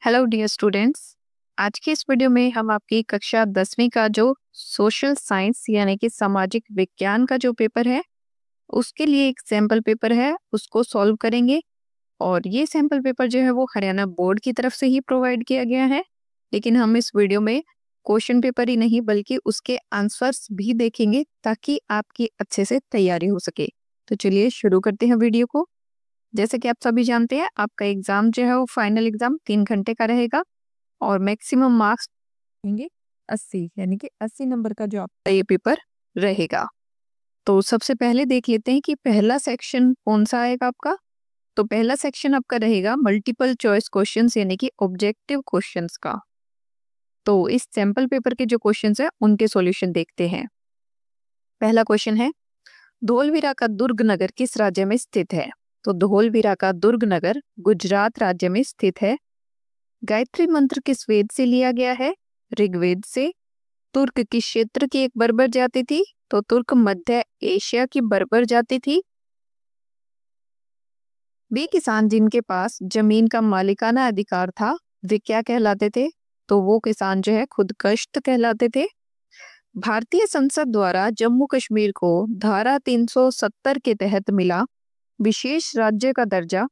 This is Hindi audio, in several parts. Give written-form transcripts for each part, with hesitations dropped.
Hello dear students. आज की इस वीडियो में हम आपकी कक्षा 10वीं का जो सोशल साइंस यानी कि सामाजिक विज्ञान का जो पेपर है उसके लिए एक सैम्पल पेपर है उसको सॉल्व करेंगे। और ये सैम्पल पेपर जो है वो हरियाणा बोर्ड की तरफ से ही प्रोवाइड किया गया है, लेकिन हम इस वीडियो में क्वेश्चन पेपर ही नहीं बल्कि उसके आंसर्स भी देखेंगे ताकि आपकी अच्छे से तैयारी हो सके। तो चलिए शुरू करते हैं वीडियो को। जैसे कि आप सभी जानते हैं आपका एग्जाम जो है वो फाइनल एग्जाम 3 घंटे का रहेगा और मैक्सिमम मार्क्स रहेंगे 80, यानी कि 80 नंबर का जो आपका ये पेपर रहेगा। तो सबसे पहले देख लेते हैं कि पहला सेक्शन कौन सा आएगा आपका। तो पहला सेक्शन आपका रहेगा मल्टीपल चॉइस क्वेश्चंस यानी कि ऑब्जेक्टिव क्वेश्चंस का। तो इस सैंपल पेपर के जो क्वेश्चंस है उनके सॉल्यूशन देखते हैं। पहला क्वेश्चन है, धोलवीरा का दुर्ग नगर किस राज्य में स्थित है। तो धोलवीरा का दुर्ग नगर गुजरात राज्य में स्थित है। गायत्री मंत्र किस वेद से लिया गया है। ऋग्वेद से। तुर्क किस क्षेत्र की एक बर्बर जाति थी। तो तुर्क मध्य एशिया की बर्बर जाति थी। वे किसान जिनके पास जमीन का मालिकाना अधिकार था वे क्या कहलाते थे। तो वो किसान जो है खुदकश्त कहलाते थे। भारतीय संसद द्वारा जम्मू कश्मीर को धारा 370 के तहत मिला विशेष राज्य का दर्जा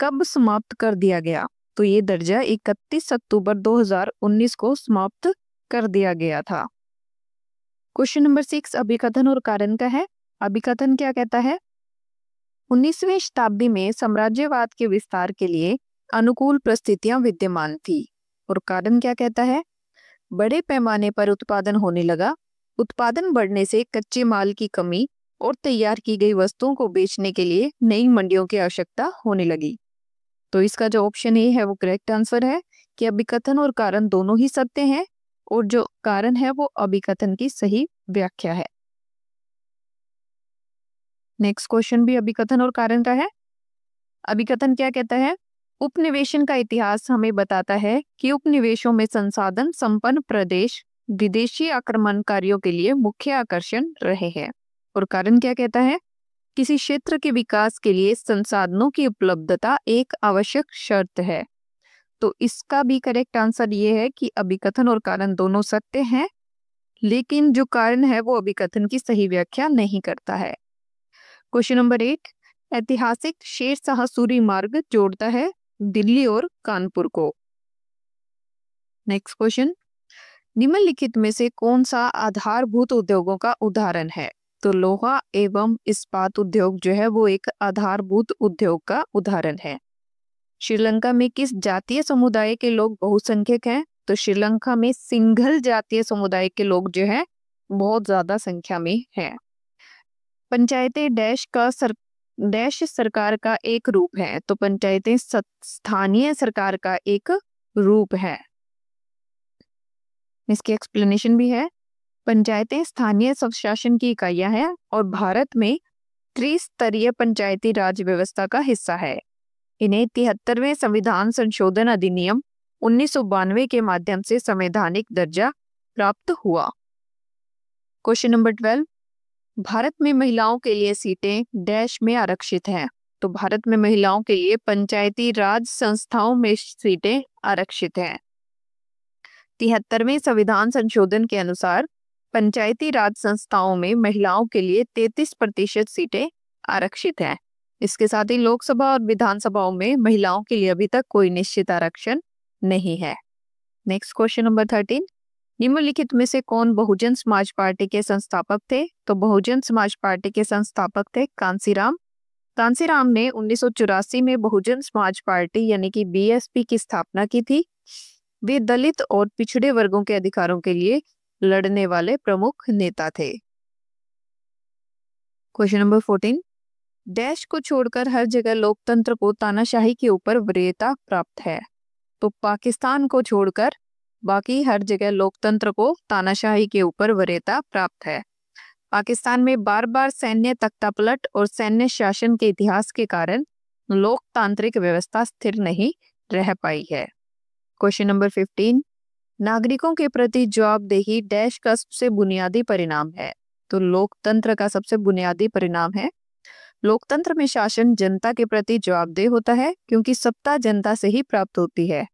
कब समाप्त कर दिया गया। तो ये दर्जा 31 अक्टूबर 2019 को समाप्त कर दिया गया था। क्वेश्चन नंबर 6 अभिकथन और कारण का है। अभिकथन क्या कहता है, 19वीं शताब्दी में साम्राज्यवाद के विस्तार के लिए अनुकूल परिस्थितियां विद्यमान थी। और कारण क्या कहता है, बड़े पैमाने पर उत्पादन होने लगा। उत्पादन बढ़ने से कच्चे माल की कमी और तैयार की गई वस्तुओं को बेचने के लिए नई मंडियों की आवश्यकता होने लगी। तो इसका जो ऑप्शन ए है वो करेक्ट आंसर है कि अभिकथन और कारण दोनों ही सत्य हैं और जो कारण है वो अभिकथन की सही व्याख्या है। नेक्स्ट क्वेश्चन भी अभिकथन और कारण का है। अभिकथन क्या कहता है, उपनिवेशन का इतिहास हमें बताता है कि उपनिवेशों में संसाधन संपन्न प्रदेश विदेशी आक्रमणकारियों के लिए मुख्य आकर्षण रहे हैं। और कारण क्या कहता है, किसी क्षेत्र के विकास के लिए संसाधनों की उपलब्धता एक आवश्यक शर्त है। तो इसका भी करेक्ट आंसर ये है कि अभिकथन और कारण दोनों सत्य हैं, लेकिन जो कारण है वो अभिकथन की सही व्याख्या नहीं करता है। क्वेश्चन नंबर 8, ऐतिहासिक शेरशाह सूरी मार्ग जोड़ता है दिल्ली और कानपुर को। नेक्स्ट क्वेश्चन, निम्नलिखित में से कौन सा आधारभूत उद्योगों का उदाहरण है। तो लोहा एवं इस्पात उद्योग जो है वो एक आधारभूत उद्योग का उदाहरण है। श्रीलंका में किस जातीय समुदाय के लोग बहुसंख्यक हैं। तो श्रीलंका में सिंघल जातीय समुदाय के लोग जो है बहुत ज्यादा संख्या में हैं। पंचायतें डैश सरकार का एक रूप है। तो पंचायतें स्थानीय सरकार का एक रूप है। इसकी एक्सप्लेनेशन भी है। पंचायतें स्थानीय स्वशासन की इकाइयां हैं और भारत में त्रिस्तरीय पंचायती राज व्यवस्था का हिस्सा है। इन्हें 73वें संविधान संशोधन अधिनियम 1992 के माध्यम से संवैधानिक दर्जा प्राप्त हुआ। क्वेश्चन नंबर 12, भारत में महिलाओं के लिए सीटें डैश में आरक्षित हैं। तो भारत में महिलाओं के लिए पंचायती राज संस्थाओं में सीटें आरक्षित हैं। 73वें संविधान संशोधन के अनुसार पंचायती राज संस्थाओं में महिलाओं के लिए 33% सीटें आरक्षित हैं। इसके साथ ही लोकसभा और विधानसभाओं में महिलाओं के लिए अभी तक कोई निश्चित आरक्षण नहीं है। नेक्स्ट क्वेश्चन नंबर 13, निम्नलिखित में से कौन बहुजन समाज पार्टी के संस्थापक थे। तो बहुजन समाज पार्टी के संस्थापक थे कांसीराम। कांसीराम ने 1984 में बहुजन समाज पार्टी यानी कि बीएसपी की स्थापना की थी। वे दलित और पिछड़े वर्गों के अधिकारों के लिए लड़ने वाले प्रमुख नेता थे। क्वेश्चन नंबर 14, डैश को छोड़कर हर जगह लोकतंत्र को तानाशाही के ऊपर वरीयता प्राप्त है। तो पाकिस्तान को छोड़कर बाकी हर जगह लोकतंत्र को तानाशाही के ऊपर वरीयता प्राप्त है। पाकिस्तान में बार बार सैन्य तख्तापलट और सैन्य शासन के इतिहास के कारण लोकतांत्रिक व्यवस्था स्थिर नहीं रह पाई है। क्वेश्चन नंबर 15, नागरिकों के प्रति जवाबदेही डैश का सबसे बुनियादी परिणाम है। तो लोकतंत्र का सबसे बुनियादी परिणाम है, लोकतंत्र में शासन जनता के प्रति जवाबदेह होता है क्योंकि सत्ता जनता से ही प्राप्त होती है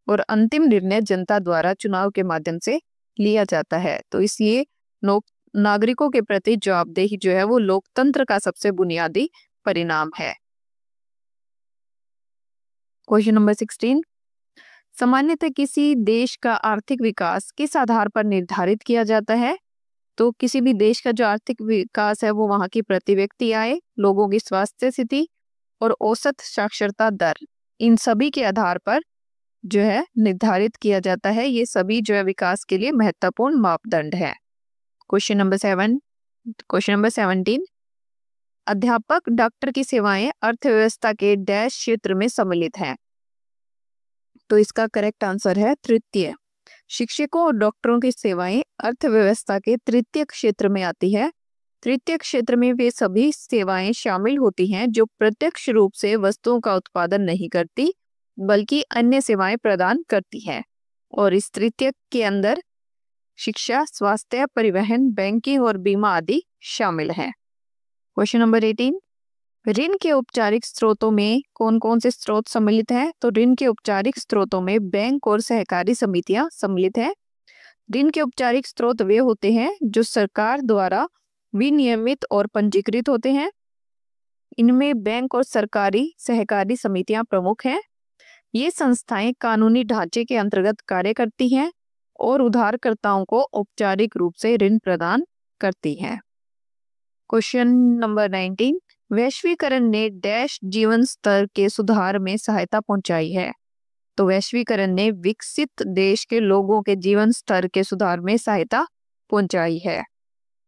और अंतिम निर्णय जनता द्वारा चुनाव के माध्यम से लिया जाता है। तो इसलिए नागरिकों के प्रति जवाबदेही जो है वो लोकतंत्र का सबसे बुनियादी परिणाम है। क्वेश्चन नंबर 16, सामान्यतः किसी देश का आर्थिक विकास किस आधार पर निर्धारित किया जाता है? तो किसी भी देश का जो आर्थिक विकास है वो वहां की प्रति व्यक्ति आय, लोगों की स्वास्थ्य स्थिति और औसत साक्षरता दर, इन सभी के आधार पर जो है निर्धारित किया जाता है। ये सभी जो है विकास के लिए महत्वपूर्ण मापदंड है। क्वेश्चन नंबर 17, अध्यापक डॉक्टर की सेवाएं अर्थव्यवस्था के डैश क्षेत्र में सम्मिलित हैं। तो इसका करेक्ट आंसर है तृतीय। शिक्षकों और डॉक्टरों की सेवाएं अर्थव्यवस्था के तृतीय क्षेत्र में आती है। तृतीय क्षेत्र में वे सभी सेवाएं शामिल होती हैं जो प्रत्यक्ष रूप से वस्तुओं का उत्पादन नहीं करती बल्कि अन्य सेवाएं प्रदान करती हैं, और इस तृतीय के अंदर शिक्षा, स्वास्थ्य, परिवहन, बैंकिंग और बीमा आदि शामिल हैं। क्वेश्चन नंबर 18, ऋण के औपचारिक स्रोतों में कौन कौन से स्रोत सम्मिलित हैं? तो ऋण के औपचारिक स्रोतों में बैंक और सहकारी समितियां सम्मिलित हैं। ऋण के औपचारिक स्रोत वे होते हैं जो सरकार द्वारा विनियमित और पंजीकृत होते हैं। इनमें बैंक और सरकारी सहकारी समितियां प्रमुख हैं। ये संस्थाएं कानूनी ढांचे के अंतर्गत कार्य करती हैं और उधारकर्ताओं को औपचारिक रूप से ऋण प्रदान करती हैं। क्वेश्चन नंबर 19, वैश्वीकरण ने डैश जीवन स्तर के सुधार में सहायता पहुंचाई है। तो वैश्वीकरण ने विकसित देश के लोगों के जीवन स्तर के सुधार में सहायता पहुंचाई है।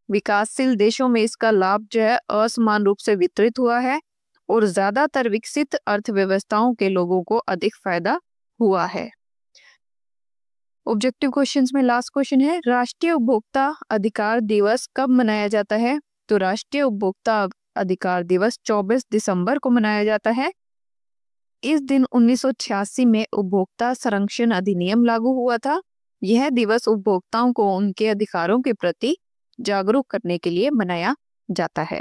विकासशील देशों में इसका लाभ जो है असमान रूप से वितरित हुआ है और ज्यादातर विकसित अर्थव्यवस्थाओं के लोगों को अधिक फायदा हुआ है। ऑब्जेक्टिव क्वेश्चंस में लास्ट क्वेश्चन है, राष्ट्रीय उपभोक्ता अधिकार दिवस कब मनाया जाता है? तो राष्ट्रीय उपभोक्ता अधिकार दिवस 24 दिसंबर को मनाया जाता है। इस दिन 1986 में उपभोक्ता संरक्षण अधिनियम लागू हुआ था। यह दिवस उपभोक्ताओं को उनके अधिकारों के प्रति जागरूक करने के लिए मनाया जाता है।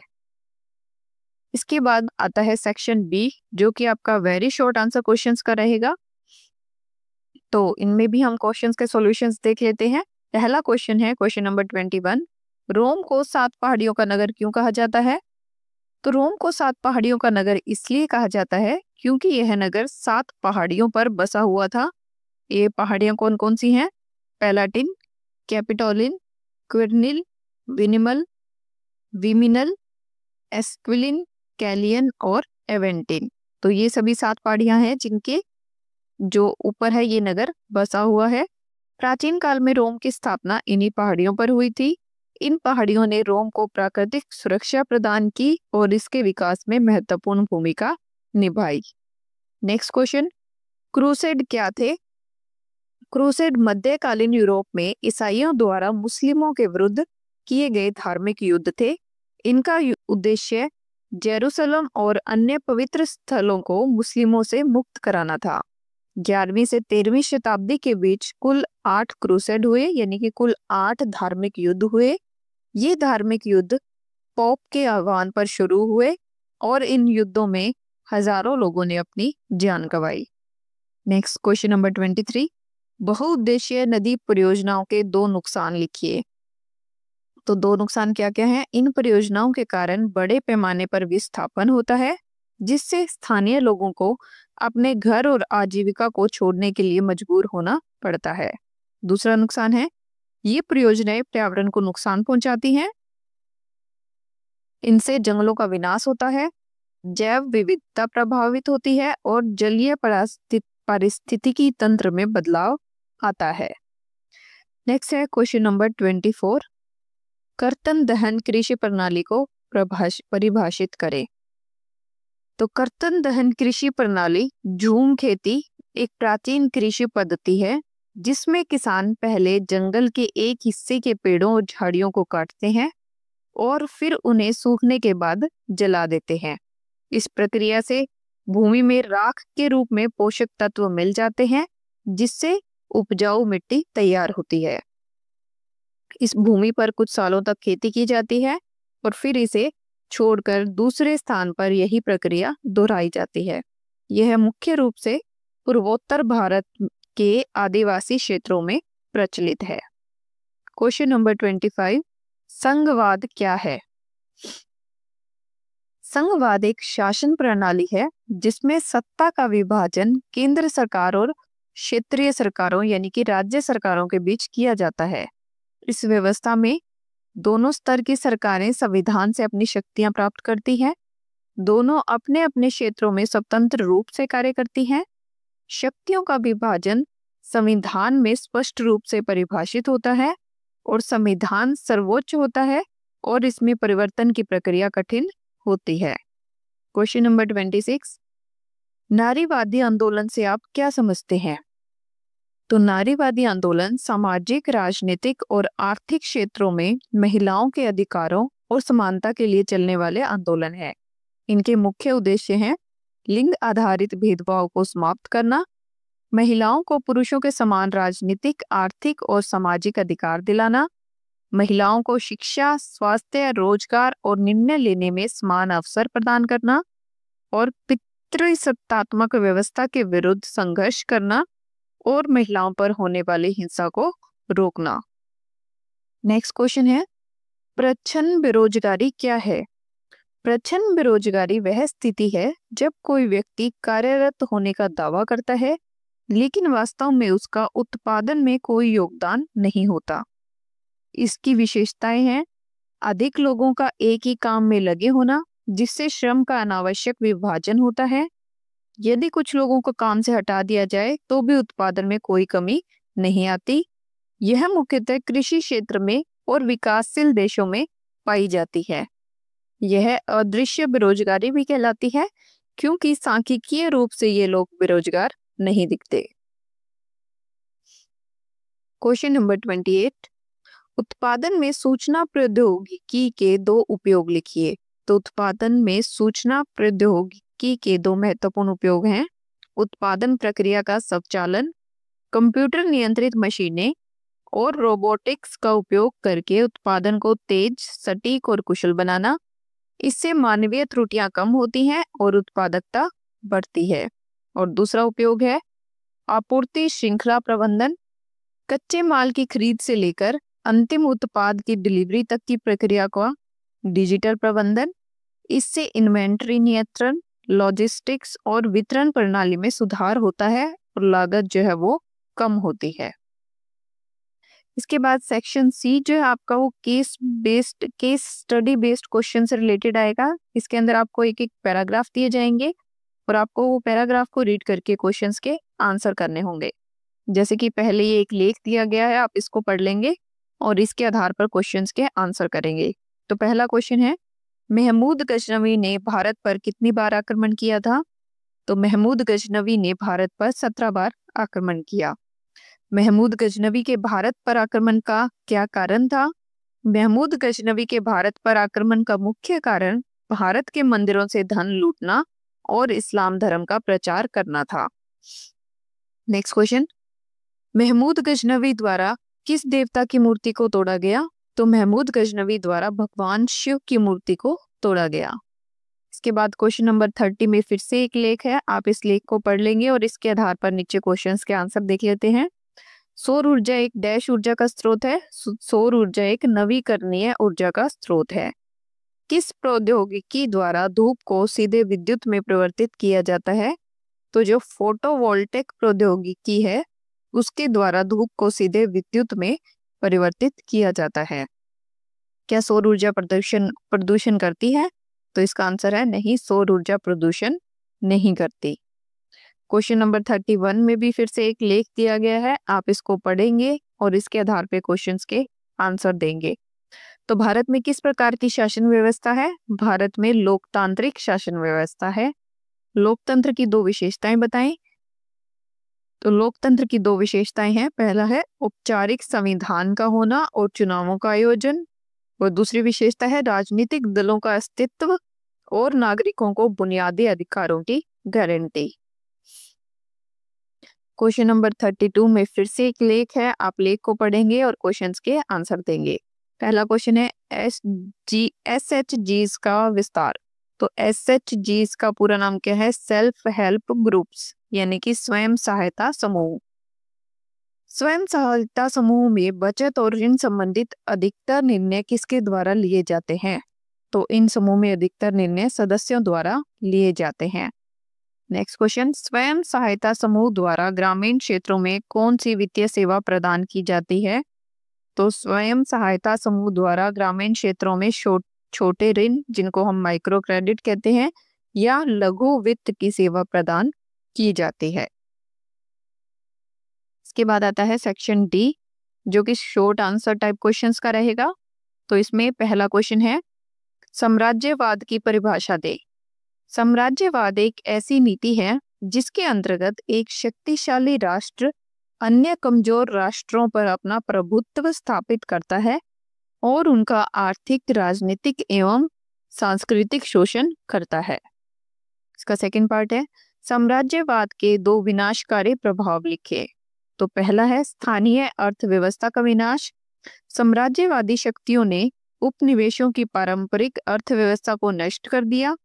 इसके बाद आता है सेक्शन बी, जो कि आपका वेरी शॉर्ट आंसर क्वेश्चंस का रहेगा। तो इनमें भी हम क्वेश्चंस के सॉल्यूशंस देख लेते हैं। पहला क्वेश्चन है क्वेश्चन नंबर 21, रोम को 7 पहाड़ियों का नगर क्यों कहा जाता है? तो रोम को 7 पहाड़ियों का नगर इसलिए कहा जाता है क्योंकि यह नगर 7 पहाड़ियों पर बसा हुआ था। ये पहाड़ियां कौन कौन सी हैं? पैलाटिन, कैपिटोलिन, क्विरनिल, विनिमल, विमिनल, एस्क्विलिन, कैलियन और एवेंटिन। तो ये सभी 7 पहाड़ियां हैं जिनके जो ऊपर है ये नगर बसा हुआ है। प्राचीन काल में रोम की स्थापना इन्हीं पहाड़ियों पर हुई थी। इन पहाड़ियों ने रोम को प्राकृतिक सुरक्षा प्रदान की और इसके विकास में महत्वपूर्ण भूमिका निभाई। नेक्स्ट क्वेश्चन, क्रूसेड क्या थे? क्रूसेड मध्यकालीन यूरोप में ईसाइयों द्वारा मुस्लिमों के विरुद्ध किए गए धार्मिक युद्ध थे। इनका उद्देश्य जेरूसलम और अन्य पवित्र स्थलों को मुस्लिमों से मुक्त कराना था। 11वीं से 13वीं शताब्दी के बीच कुल 8 क्रूसेड हुए, यानी कि कुल 8 धार्मिक युद्ध हुए। ये धार्मिक युद्ध पोप के आह्वान पर शुरू हुए और इन युद्धों में हजारों लोगों ने अपनी जान गंवाई। नेक्स्ट क्वेश्चन नंबर 23, बहुउद्देशीय नदी परियोजनाओं के 2 नुकसान लिखिए। तो 2 नुकसान क्या क्या हैं? इन परियोजनाओं के कारण बड़े पैमाने पर विस्थापन होता है जिससे स्थानीय लोगों को अपने घर और आजीविका को छोड़ने के लिए मजबूर होना पड़ता है। दूसरा नुकसान है, ये परियोजनाएं पर्यावरण को नुकसान पहुंचाती हैं। इनसे जंगलों का विनाश होता है, जैव विविधता प्रभावित होती है और जलीय पारिस्थितिकी तंत्र में बदलाव आता है। नेक्स्ट है क्वेश्चन नंबर 24, कर्तन दहन कृषि प्रणाली को परिभाषित करें। तो कर्तन दहन कृषि प्रणाली झूम खेती एक प्राचीन कृषि पद्धति है जिसमें किसान पहले जंगल के एक हिस्से के पेड़ों और झाड़ियों को काटते हैं और फिर उन्हें सूखने के बाद जला देते हैं। इस प्रक्रिया से भूमि में राख के रूप में पोषक तत्व मिल जाते हैं जिससे उपजाऊ मिट्टी तैयार होती है। इस भूमि पर कुछ सालों तक खेती की जाती है और फिर इसे छोड़कर दूसरे स्थान पर यही प्रक्रिया दोहराई जाती है। यह मुख्य रूप से पूर्वोत्तर भारत के आदिवासी क्षेत्रों में प्रचलित है। क्वेश्चन नंबर 25, संघवाद क्या है? संघवाद एक शासन प्रणाली है जिसमें सत्ता का विभाजन केंद्र सरकार और क्षेत्रीय सरकारों यानी कि राज्य सरकारों के बीच किया जाता है। इस व्यवस्था में दोनों स्तर की सरकारें संविधान से अपनी शक्तियां प्राप्त करती हैं। दोनों अपने अपने क्षेत्रों में स्वतंत्र रूप से कार्य करती हैं। शक्तियों का विभाजन संविधान में स्पष्ट रूप से परिभाषित होता है और संविधान सर्वोच्च होता है और इसमें परिवर्तन की प्रक्रिया कठिन होती है। क्वेश्चन नंबर 26, नारीवादी आंदोलन से आप क्या समझते हैं? तो नारीवादी आंदोलन सामाजिक, राजनीतिक और आर्थिक क्षेत्रों में महिलाओं के अधिकारों और समानता के लिए चलने वाले आंदोलन है। इनके मुख्य उद्देश्य हैं लिंग आधारित भेदभाव को समाप्त करना, महिलाओं को पुरुषों के समान राजनीतिक, आर्थिक और सामाजिक अधिकार दिलाना, महिलाओं को शिक्षा, स्वास्थ्य, रोजगार और निर्णय लेने में समान अवसर प्रदान करना और पितृसत्तात्मक व्यवस्था के विरुद्ध संघर्ष करना और महिलाओं पर होने वाली हिंसा को रोकना। नेक्स्ट क्वेश्चन है, प्रच्छन्न बेरोजगारी क्या है? प्रच्छन्न बेरोजगारी वह स्थिति है जब कोई व्यक्ति कार्यरत होने का दावा करता है लेकिन वास्तव में उसका उत्पादन में कोई योगदान नहीं होता। इसकी विशेषताएं हैं अधिक लोगों का एक ही काम में लगे होना जिससे श्रम का अनावश्यक विभाजन होता है। यदि कुछ लोगों को काम से हटा दिया जाए तो भी उत्पादन में कोई कमी नहीं आती। यह मुख्यतः कृषि क्षेत्र में और विकासशील देशों में पाई जाती है। यह अदृश्य बेरोजगारी भी कहलाती है क्योंकि सांख्यिकीय रूप से ये लोग बेरोजगार नहीं दिखते। क्वेश्चन नंबर 28, उत्पादन में सूचना प्रौद्योगिकी के दो उपयोग लिखिए। तो उत्पादन में सूचना प्रौद्योगिकी के दो महत्वपूर्ण उपयोग हैं उत्पादन प्रक्रिया का स्वचालन, कंप्यूटर नियंत्रित मशीनें और रोबोटिक्स का उपयोग करके उत्पादन को तेज, सटीक और कुशल बनाना। इससे मानवीय त्रुटियां कम होती हैं और उत्पादकता बढ़ती है। और दूसरा उपयोग है आपूर्ति श्रृंखला प्रबंधन, कच्चे माल की खरीद से लेकर अंतिम उत्पाद की डिलीवरी तक की प्रक्रिया का डिजिटल प्रबंधन। इससे इन्वेंट्री नियंत्रण, लॉजिस्टिक्स और वितरण प्रणाली में सुधार होता है और लागत जो है वो कम होती है। इसके बाद सेक्शन सी जो है आपका वो केस स्टडी बेस्ड क्वेश्चन से रिलेटेड आएगा। इसके अंदर आपको एक एक पैराग्राफ दिए जाएंगे और आपको वो पैराग्राफ को रीड करके क्वेश्चंस के आंसर करने होंगे। जैसे कि पहले ये एक लेख दिया गया है, आप इसको पढ़ लेंगे और इसके आधार पर क्वेश्चंस के आंसर करेंगे। तो पहला क्वेश्चन है, महमूद गजनवी ने भारत पर कितनी बार आक्रमण किया था? तो महमूद गजनवी ने भारत पर 17 बार आक्रमण किया। महमूद गजनवी के भारत पर आक्रमण का क्या कारण था? महमूद गजनवी के भारत पर आक्रमण का मुख्य कारण भारत के मंदिरों से धन लूटना और इस्लाम धर्म का प्रचार करना था। नेक्स्ट क्वेश्चन, महमूद गजनवी द्वारा किस देवता की मूर्ति को तोड़ा गया? तो महमूद गजनवी द्वारा भगवान शिव की मूर्ति को तोड़ा गया। इसके बाद क्वेश्चन नंबर 30 में फिर से एक लेख है, आप इस लेख को पढ़ लेंगे और इसके आधार पर नीचे क्वेश्चंस के आंसर देख लेते हैं। सौर ऊर्जा एक डैश ऊर्जा का स्रोत है। सौर ऊर्जा एक नवीकरणीय ऊर्जा का स्रोत है। किस प्रौद्योगिकी द्वारा धूप को सीधे विद्युत में परिवर्तित किया जाता है? तो जो फोटोवोल्टिक प्रौद्योगिकी है उसके द्वारा धूप को सीधे विद्युत में परिवर्तित किया जाता है। क्या सौर ऊर्जा प्रदूषण करती है? तो इसका आंसर है नहीं, सौर ऊर्जा प्रदूषण नहीं करती। क्वेश्चन नंबर 31 में भी फिर से एक लेख दिया गया है, आप इसको पढ़ेंगे और इसके आधार पे क्वेश्चंस के आंसर देंगे। तो भारत में किस प्रकार की शासन व्यवस्था है? भारत में लोकतांत्रिक शासन व्यवस्था है। लोकतंत्र की दो विशेषताएं बताएं। तो लोकतंत्र की दो विशेषताएं हैं, पहला है औपचारिक संविधान का होना और चुनावों का आयोजन, और दूसरी विशेषता है राजनीतिक दलों का अस्तित्व और नागरिकों को बुनियादी अधिकारों की गारंटी। क्वेश्चन नंबर 32 में फिर से एक लेख है, आप लेख को पढ़ेंगे और क्वेश्चंस के आंसर देंगे। पहला क्वेश्चन है SHGs का विस्तार। तो SHGs का पूरा नाम क्या है? सेल्फ हेल्प ग्रुप्स, यानी कि स्वयं सहायता समूह। स्वयं सहायता समूह में बचत और ऋण संबंधित अधिकतर निर्णय किसके द्वारा लिए जाते हैं? तो इन समूह में अधिकतर निर्णय सदस्यों द्वारा लिए जाते हैं। नेक्स्ट क्वेश्चन, स्वयं सहायता समूह द्वारा ग्रामीण क्षेत्रों में कौन सी वित्तीय सेवा प्रदान की जाती है? तो स्वयं सहायता समूह द्वारा ग्रामीण क्षेत्रों में छोटे ऋण, जिनको हम माइक्रो क्रेडिट कहते हैं, या लघु वित्त की सेवा प्रदान की जाती है। इसके बाद आता है सेक्शन डी, जो कि शॉर्ट आंसर टाइप क्वेश्चंस का रहेगा। तो इसमें पहला क्वेश्चन है, साम्राज्यवाद की परिभाषा दे। साम्राज्यवाद एक ऐसी नीति है जिसके अंतर्गत एक शक्तिशाली राष्ट्र अन्य कमजोर राष्ट्रों पर अपना प्रभुत्व स्थापित करता है और उनका आर्थिक, राजनीतिक एवं सांस्कृतिक शोषण करता है। इसका सेकंड पार्ट है, साम्राज्यवाद के 2 विनाशकारी प्रभाव लिखे। तो पहला है स्थानीय अर्थव्यवस्था का विनाश। साम्राज्यवादी शक्तियों ने उपनिवेशों की पारंपरिक अर्थव्यवस्था को नष्ट कर दिया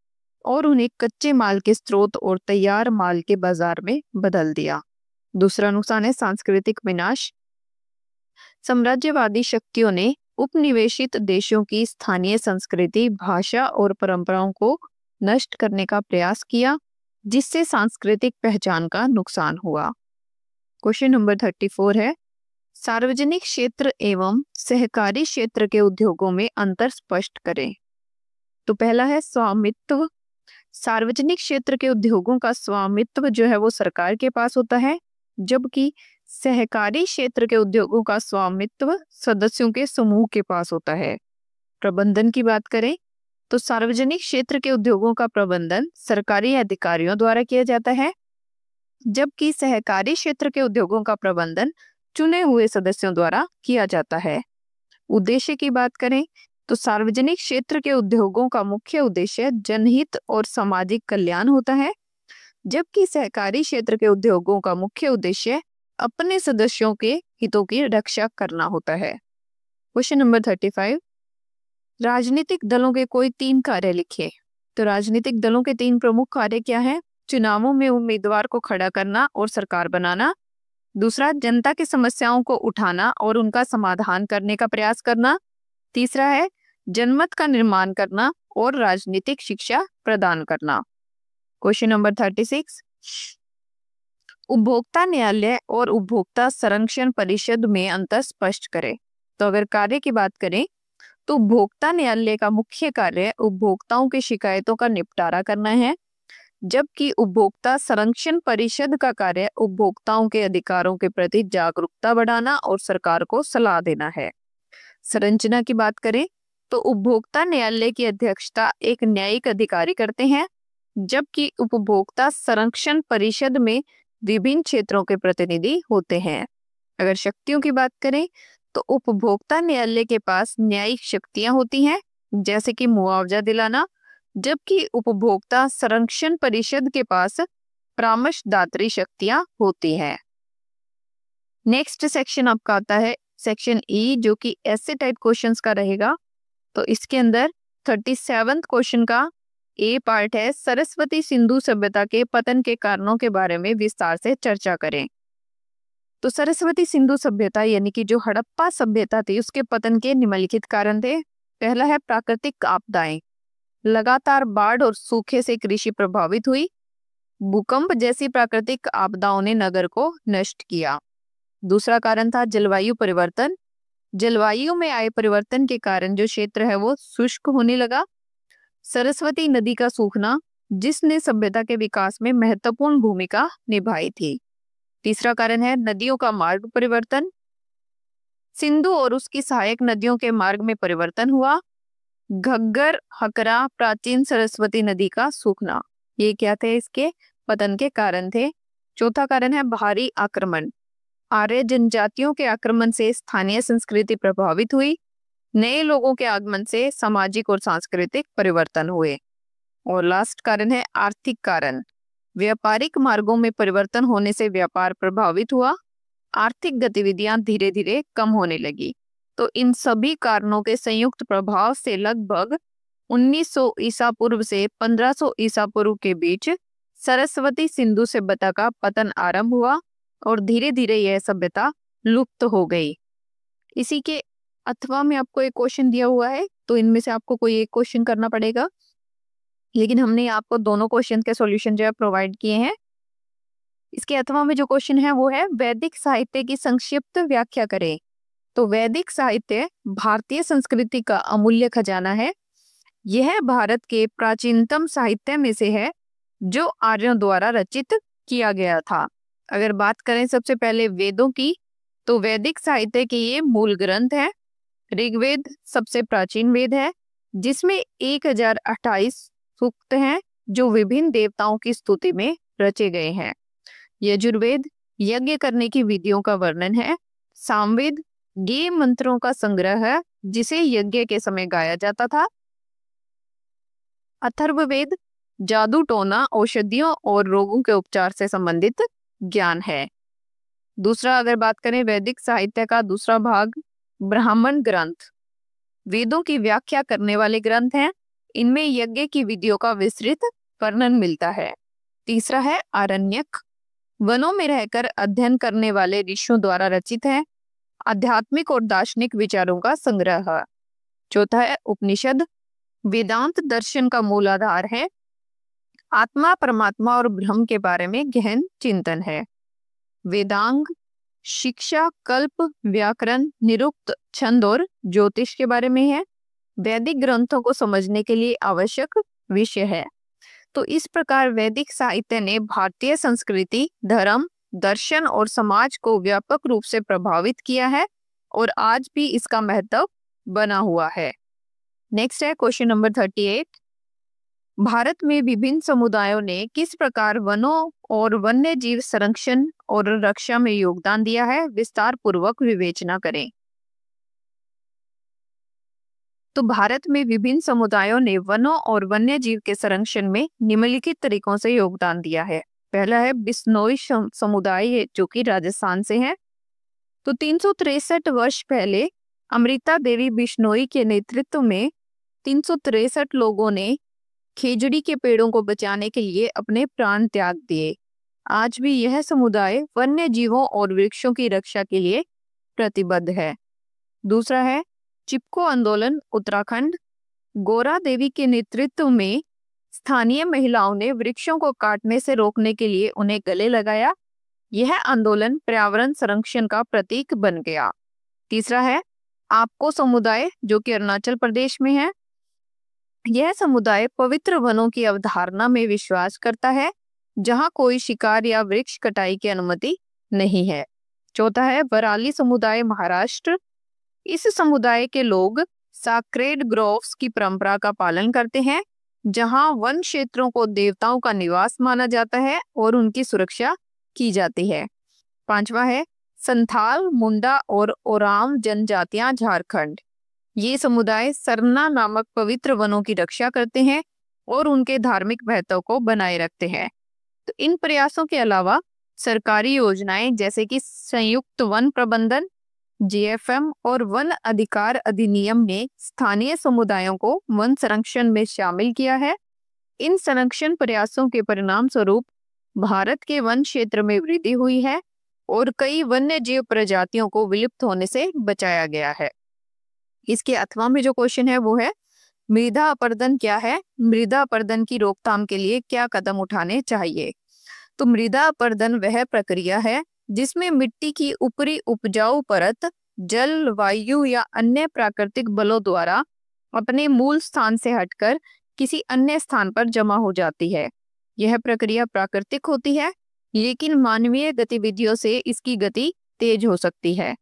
और उन्हें कच्चे माल के स्रोत और तैयार माल के बाजार में बदल दिया। दूसरा नुकसान है सांस्कृतिक विनाश। साम्राज्यवादी शक्तियों ने उपनिवेशित देशों की स्थानीय संस्कृति, भाषा और परंपराओं को नष्ट करने का प्रयास किया, जिससे सांस्कृतिक पहचान का नुकसान हुआ। क्वेश्चन नंबर 34 है, सार्वजनिक क्षेत्र एवं सहकारी क्षेत्र के उद्योगों में अंतर स्पष्ट करें। तो पहला है स्वामित्व। सार्वजनिक क्षेत्र के उद्योगों का स्वामित्व जो है वो सरकार के पास होता है, जबकि सहकारी क्षेत्र के उद्योगों का स्वामित्व सदस्यों के समूह के पास होता है। प्रबंधन की बात करें तो सार्वजनिक क्षेत्र के उद्योगों का प्रबंधन सरकारी अधिकारियों द्वारा किया जाता है, जबकि सहकारी क्षेत्र के उद्योगों का प्रबंधन चुने हुए सदस्यों द्वारा किया जाता है। उद्देश्य की बात करें तो सार्वजनिक क्षेत्र के उद्योगों का मुख्य उद्देश्य जनहित और सामाजिक कल्याण होता है, जबकि सहकारी क्षेत्र के उद्योगों का मुख्य उद्देश्य अपने सदस्यों के हितों की रक्षा करना होता है। क्वेश्चन नंबर 35, राजनीतिक दलों के कोई 3 कार्य लिखिए। तो राजनीतिक दलों के 3 प्रमुख कार्य क्या है? चुनावों में उम्मीदवार को खड़ा करना और सरकार बनाना। दूसरा, जनता की समस्याओं को उठाना और उनका समाधान करने का प्रयास करना। तीसरा है जनमत का निर्माण करना और राजनीतिक शिक्षा प्रदान करना। क्वेश्चन नंबर 36, उपभोक्ता न्यायालय और उपभोक्ता संरक्षण परिषद में अंतर स्पष्ट करें। तो अगर कार्य की बात करें तो उपभोक्ता न्यायालय का मुख्य कार्य उपभोक्ताओं की शिकायतों का निपटारा करना है, जबकि उपभोक्ता संरक्षण परिषद का कार्य उपभोक्ताओं के अधिकारों के प्रति जागरूकता बढ़ाना और सरकार को सलाह देना है। संरचना की बात करें तो उपभोक्ता न्यायालय की अध्यक्षता एक न्यायिक अधिकारी करते हैं, जबकि उपभोक्ता संरक्षण परिषद में विभिन्न क्षेत्रों के प्रतिनिधि होते हैं। अगर शक्तियों की बात करें तो उपभोक्ता न्यायालय के पास न्यायिक शक्तियां होती हैं, जैसे कि मुआवजा दिलाना, जबकि उपभोक्ता संरक्षण परिषद के पास परामर्शदात्री शक्तियां होती हैं। नेक्स्ट सेक्शन आपका आता है सेक्शन ई, जो कि ऐसे टाइप क्वेश्चंस का रहेगा। तो इसके अंदर 37th क्वेश्चन का ए पार्ट है, सरस्वती सिंधु सभ्यता के पतन के कारणों के बारे में विस्तार से चर्चा करें। तो सरस्वती सिंधु सभ्यता यानी कि जो हड़प्पा सभ्यता थी, उसके पतन के निम्नलिखित कारण थे। पहला है प्राकृतिक आपदाएं। लगातार बाढ़ और सूखे से कृषि प्रभावित हुई। भूकंप जैसी प्राकृतिक आपदाओं ने नगर को नष्ट किया। दूसरा कारण था जलवायु परिवर्तन। जलवायु में आए परिवर्तन के कारण जो क्षेत्र है वो शुष्क होने लगा। सरस्वती नदी का सूखना, जिसने सभ्यता के विकास में महत्वपूर्ण भूमिका निभाई थी। तीसरा कारण है नदियों का मार्ग परिवर्तन। सिंधु और उसकी सहायक नदियों के मार्ग में परिवर्तन हुआ। घग्गर, हकरा, प्राचीन सरस्वती नदी का सूखना, ये क्या थे? इसके पतन के कारण थे। चौथा कारण है बाहरी आक्रमण। आर्य जनजातियों के आक्रमण से स्थानीय संस्कृति प्रभावित हुई। नए लोगों के आगमन से सामाजिक और सांस्कृतिक परिवर्तन हुए। और लास्ट कारण है आर्थिक कारण। व्यापारिक मार्गों में परिवर्तन होने से व्यापार प्रभावित हुआ। आर्थिक गतिविधियां धीरे धीरे कम होने लगी। तो इन सभी कारणों के संयुक्त प्रभाव से लगभग 1900 ईसा पूर्व से 1500 ईसा पूर्व के बीच सरस्वती सिंधु सभ्यता का पतन आरंभ हुआ और धीरे धीरे यह सभ्यता लुप्त हो गई। इसी के अथवा में आपको एक क्वेश्चन दिया हुआ है, तो इनमें से आपको कोई एक क्वेश्चन करना पड़ेगा, लेकिन हमने आपको दोनों क्वेश्चन के सॉल्यूशन जो है प्रोवाइड किए हैं। इसके अथवा में जो क्वेश्चन है वो है वैदिक साहित्य की संक्षिप्त व्याख्या करें। तो वैदिक साहित्य भारतीय संस्कृति का अमूल्य खजाना है। यह भारत के प्राचीनतम साहित्य में से है जो आर्यों द्वारा रचित किया गया था। अगर बात करें सबसे पहले वेदों की, तो वैदिक साहित्य के ये मूल ग्रंथ है। ऋग्वेद सबसे प्राचीन वेद है, जिसमें 1028 सूक्त हैं जो विभिन्न देवताओं की स्तुति में रचे गए हैं। यजुर्वेद यज्ञ करने की विधियों का वर्णन है। सामवेद गेय मंत्रों का संग्रह है जिसे यज्ञ के समय गाया जाता था। अथर्ववेद जादू टोना, औषधियों और रोगों के उपचार से संबंधित ज्ञान है। दूसरा, अगर बात करें वैदिक साहित्य का दूसरा भाग, ब्राह्मण ग्रंथ वेदों की व्याख्या करने वाले ग्रंथ हैं। इनमें यज्ञ की विधियों का विस्तृत वर्णन मिलता है। तीसरा है आरण्यक, वनों में रहकर अध्ययन करने वाले ऋषियों द्वारा रचित है, आध्यात्मिक और दार्शनिक विचारों का संग्रह है। चौथा है उपनिषद, वेदांत दर्शन का मूल आधार है, आत्मा परमात्मा और ब्रह्म के बारे में गहन चिंतन है। वेदांग शिक्षा, कल्प, व्याकरण, निरुक्त, छंद और ज्योतिष के बारे में है। वैदिक ग्रंथों को समझने के लिए आवश्यक विषय है। तो इस प्रकार वैदिक साहित्य ने भारतीय संस्कृति, धर्म, दर्शन और समाज को व्यापक रूप से प्रभावित किया है और आज भी इसका महत्व बना हुआ है। नेक्स्ट है क्वेश्चन नंबर 38। भारत में विभिन्न समुदायों ने किस प्रकार वनों और वन्य जीव संरक्षण और रक्षा में योगदान दिया है, विस्तार पूर्वक विवेचना करें। तो भारत में विभिन्न समुदायों ने वनों और वन्य जीव के संरक्षण में निम्नलिखित तरीकों से योगदान दिया है। पहला है बिश्नोई समुदाय जो कि राजस्थान से है। तो 363 वर्ष पहले अमृता देवी बिश्नोई के नेतृत्व में 363 लोगों ने खेजड़ी के पेड़ों को बचाने के लिए अपने प्राण त्याग दिए। आज भी यह समुदाय वन्य जीवों और वृक्षों की रक्षा के लिए प्रतिबद्ध है। दूसरा है चिपको आंदोलन, उत्तराखंड। गोरा देवी के नेतृत्व में स्थानीय महिलाओं ने वृक्षों को काटने से रोकने के लिए उन्हें गले लगाया। यह आंदोलन पर्यावरण संरक्षण का प्रतीक बन गया। तीसरा है आपको समुदाय जो कि अरुणाचल प्रदेश में है। यह समुदाय पवित्र वनों की अवधारणा में विश्वास करता है जहां कोई शिकार या वृक्ष कटाई की अनुमति नहीं है। चौथा है बराली समुदाय, महाराष्ट्र। इस समुदाय के लोग साक्रेड ग्रोव्स की परंपरा का पालन करते हैं जहां वन क्षेत्रों को देवताओं का निवास माना जाता है और उनकी सुरक्षा की जाती है। पांचवा है संथाल, मुंडा और ओराम जनजातियां, झारखंड। ये समुदाय सरना नामक पवित्र वनों की रक्षा करते हैं और उनके धार्मिक महत्व को बनाए रखते हैं। तो इन प्रयासों के अलावा सरकारी योजनाएं जैसे कि संयुक्त वन प्रबंधन, जीएफएम और वन अधिकार अधिनियम ने स्थानीय समुदायों को वन संरक्षण में शामिल किया है। इन संरक्षण प्रयासों के परिणाम स्वरूप भारत के वन क्षेत्र में वृद्धि हुई है और कई वन्य जीव प्रजातियों को विलुप्त होने से बचाया गया है। इसके अथवा में जो क्वेश्चन है वो है मृदा अपरदन क्या है, मृदा अपरदन की रोकथाम के लिए क्या कदम उठाने चाहिए। तो मृदा अपरदन वह प्रक्रिया है जिसमें मिट्टी की ऊपरी उपजाऊ परत जल, वायु या अन्य प्राकृतिक बलों द्वारा अपने मूल स्थान से हटकर किसी अन्य स्थान पर जमा हो जाती है। यह प्रक्रिया प्राकृतिक होती है लेकिन मानवीय गतिविधियों से इसकी गति तेज हो सकती है।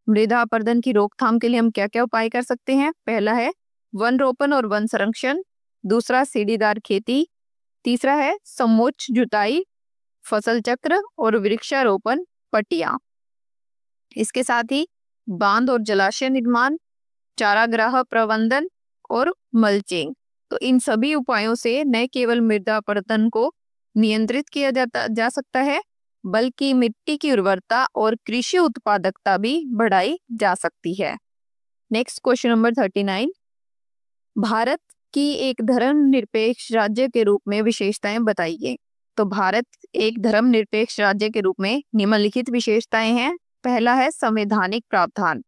मृदा अपरदन की रोकथाम के लिए हम क्या क्या उपाय कर सकते हैं। पहला है वन रोपण और वन संरक्षण। दूसरा सीढ़ीदार खेती। तीसरा है समोच्च जुताई, फसल चक्र और वृक्षारोपण पट्टियां। इसके साथ ही बांध और जलाशय निर्माण, चारागाह प्रबंधन और मल्चिंग। तो इन सभी उपायों से न केवल मृदा अपरदन को नियंत्रित किया जा सकता है बल्कि मिट्टी की उर्वरता और कृषि उत्पादकता भी बढ़ाई जा सकती है। Next question number 39। भारत की एक धर्मनिरपेक्ष राज्य के रूप में विशेषताएं बताइए। तो भारत एक धर्मनिरपेक्ष राज्य के रूप में निम्नलिखित विशेषताएं हैं। पहला है संवैधानिक प्रावधान।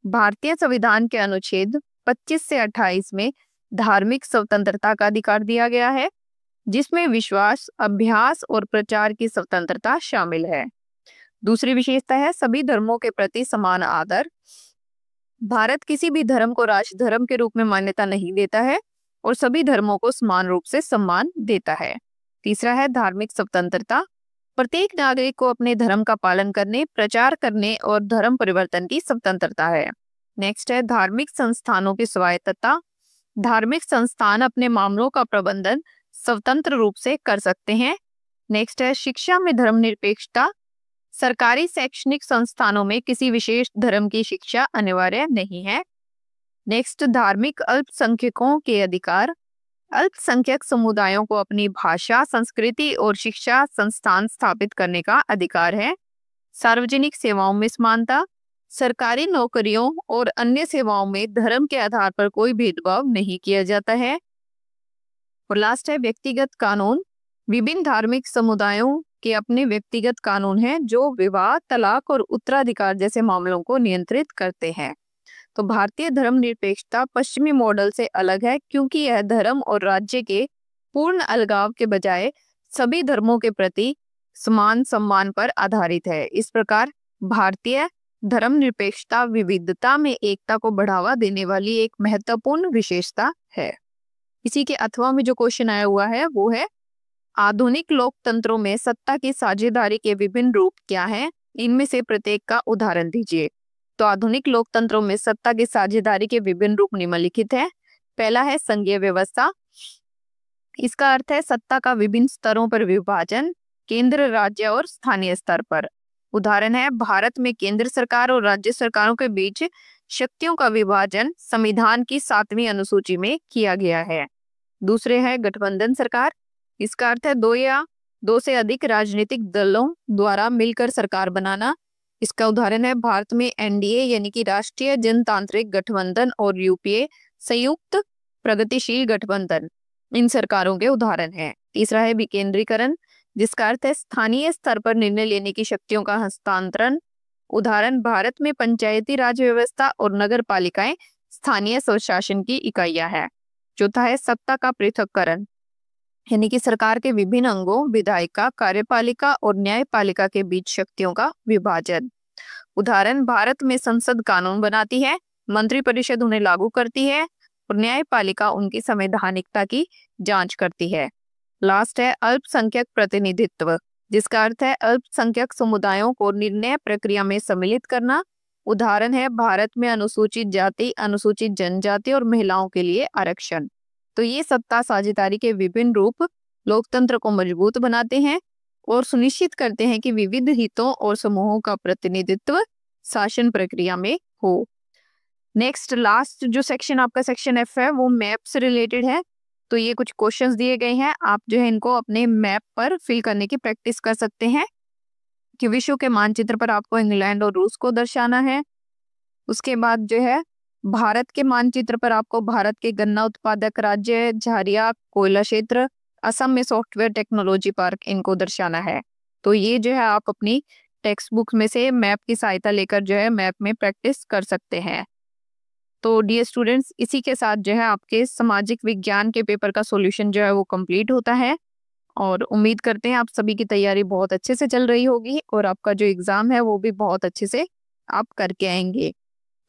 भारतीय संविधान के अनुच्छेद 25 से 28 में धार्मिक स्वतंत्रता का अधिकार दिया गया है, जिसमें विश्वास, अभ्यास और प्रचार की स्वतंत्रता शामिल है। दूसरी विशेषता है सभी धर्मों के प्रति समान आदर। भारत किसी भी धर्म को राष्ट्र धर्म के रूप में मान्यता नहीं देता है और सभी धर्मों को समान रूप से सम्मान देता है। तीसरा है धार्मिक स्वतंत्रता। प्रत्येक नागरिक को अपने धर्म का पालन करने, प्रचार करने और धर्म परिवर्तन की स्वतंत्रता है। नेक्स्ट है धार्मिक संस्थानों की स्वायत्तता। धार्मिक संस्थान अपने मामलों का प्रबंधन स्वतंत्र रूप से कर सकते हैं। नेक्स्ट है शिक्षा में धर्मनिरपेक्षता। सरकारी शैक्षणिक संस्थानों में किसी विशेष धर्म की शिक्षा अनिवार्य नहीं है। नेक्स्ट धार्मिक अल्पसंख्यकों के अधिकार। अल्पसंख्यक समुदायों को अपनी भाषा, संस्कृति और शिक्षा संस्थान स्थापित करने का अधिकार है। सार्वजनिक सेवाओं में समानता। सरकारी नौकरियों और अन्य सेवाओं में धर्म के आधार पर कोई भेदभाव नहीं किया जाता है। और लास्ट है व्यक्तिगत कानून। विभिन्न धार्मिक समुदायों के अपने व्यक्तिगत कानून हैं जो विवाह, तलाक और उत्तराधिकार जैसे मामलों को नियंत्रित करते हैं। तो भारतीय धर्मनिरपेक्षता पश्चिमी मॉडल से अलग है क्योंकि यह धर्म और राज्य के पूर्ण अलगाव के बजाय सभी धर्मों के प्रति समान सम्मान पर आधारित है। इस प्रकार भारतीय धर्मनिरपेक्षता विविधता में एकता को बढ़ावा देने वाली एक महत्वपूर्ण विशेषता है। इसी के अथवा में जो क्वेश्चन आया हुआ है वो है आधुनिक लोकतंत्रों में सत्ता की साझेदारी के विभिन्न रूप क्या हैं? इनमें से प्रत्येक का उदाहरण दीजिए। तो आधुनिक लोकतंत्रों में सत्ता की साझेदारी के विभिन्न रूप निम्नलिखित हैं। पहला है संघीय व्यवस्था। इसका अर्थ है सत्ता का विभिन्न स्तरों पर विभाजन, केंद्र, राज्य और स्थानीय स्तर पर। उदाहरण है भारत में केंद्र सरकार और राज्य सरकारों के बीच शक्तियों का विभाजन संविधान की 7वीं अनुसूची में किया गया है। दूसरे है गठबंधन सरकार। इसका अर्थ है दो से अधिक राजनीतिक दलों द्वारा मिलकर सरकार बनाना। इसका उदाहरण है भारत में एनडीए यानी कि राष्ट्रीय जनतांत्रिक गठबंधन और यूपीए संयुक्त प्रगतिशील गठबंधन इन सरकारों के उदाहरण हैं। तीसरा है विकेंद्रीकरण, जिसका अर्थ है स्थानीय स्तर पर निर्णय लेने की शक्तियों का हस्तांतरण। उदाहरण भारत में पंचायती राज व्यवस्था और नगर पालिकाएं स्थानीय स्वशासन की इकाइयां हैं। चौथा है सत्ता का पृथक्करण, यानी कि सरकार के विभिन्न अंगों, विधायिका, कार्यपालिका और न्यायपालिका के बीच शक्तियों का विभाजन। उदाहरण भारत में संसद कानून बनाती है, मंत्रिपरिषद उन्हें लागू करती है और न्यायपालिका उनकी संवैधानिकता की जांच करती है। लास्ट है अल्पसंख्यक प्रतिनिधित्व, जिसका अर्थ है अल्पसंख्यक समुदायों को निर्णय प्रक्रिया में सम्मिलित करना। उदाहरण है भारत में अनुसूचित जाति, अनुसूचित जनजाति और महिलाओं के लिए आरक्षण। तो ये सत्ता साझेदारी के विभिन्न रूप लोकतंत्र को मजबूत बनाते हैं और सुनिश्चित करते हैं कि विविध हितों और समूहों का प्रतिनिधित्व शासन प्रक्रिया में हो। नेक्स्ट लास्ट जो सेक्शन आपका सेक्शन एफ है वो मैप से रिलेटेड है। तो ये कुछ क्वेश्चंस दिए गए हैं, आप जो है इनको अपने मैप पर फिल करने की प्रैक्टिस कर सकते हैं कि विश्व के मानचित्र पर आपको इंग्लैंड और रूस को दर्शाना है। उसके बाद जो है भारत के मानचित्र पर आपको भारत के गन्ना उत्पादक राज्य, झारिया कोयला क्षेत्र, असम में सॉफ्टवेयर टेक्नोलॉजी पार्क, इनको दर्शाना है। तो ये जो है आप अपनी टेक्स्ट बुक में से मैप की सहायता लेकर जो है मैप में प्रैक्टिस कर सकते हैं। तो डियर स्टूडेंट्स, इसी के साथ जो है आपके सामाजिक विज्ञान के पेपर का सॉल्यूशन जो है वो कंप्लीट होता है और उम्मीद करते हैं आप सभी की तैयारी बहुत अच्छे से चल रही होगी और आपका जो एग्जाम है वो भी बहुत अच्छे से आप करके आएंगे।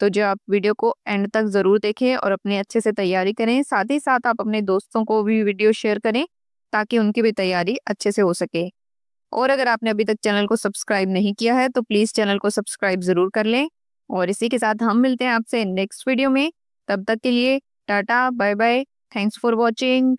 तो जो आप वीडियो को एंड तक ज़रूर देखें और अपने अच्छे से तैयारी करें। साथ ही साथ आप अपने दोस्तों को भी वीडियो शेयर करें ताकि उनकी भी तैयारी अच्छे से हो सके। और अगर आपने अभी तक चैनल को सब्सक्राइब नहीं किया है तो प्लीज़ चैनल को सब्सक्राइब ज़रूर कर लें। और इसी के साथ हम मिलते हैं आपसे नेक्स्ट वीडियो में। तब तक के लिए tata, bye bye, thanks for watching.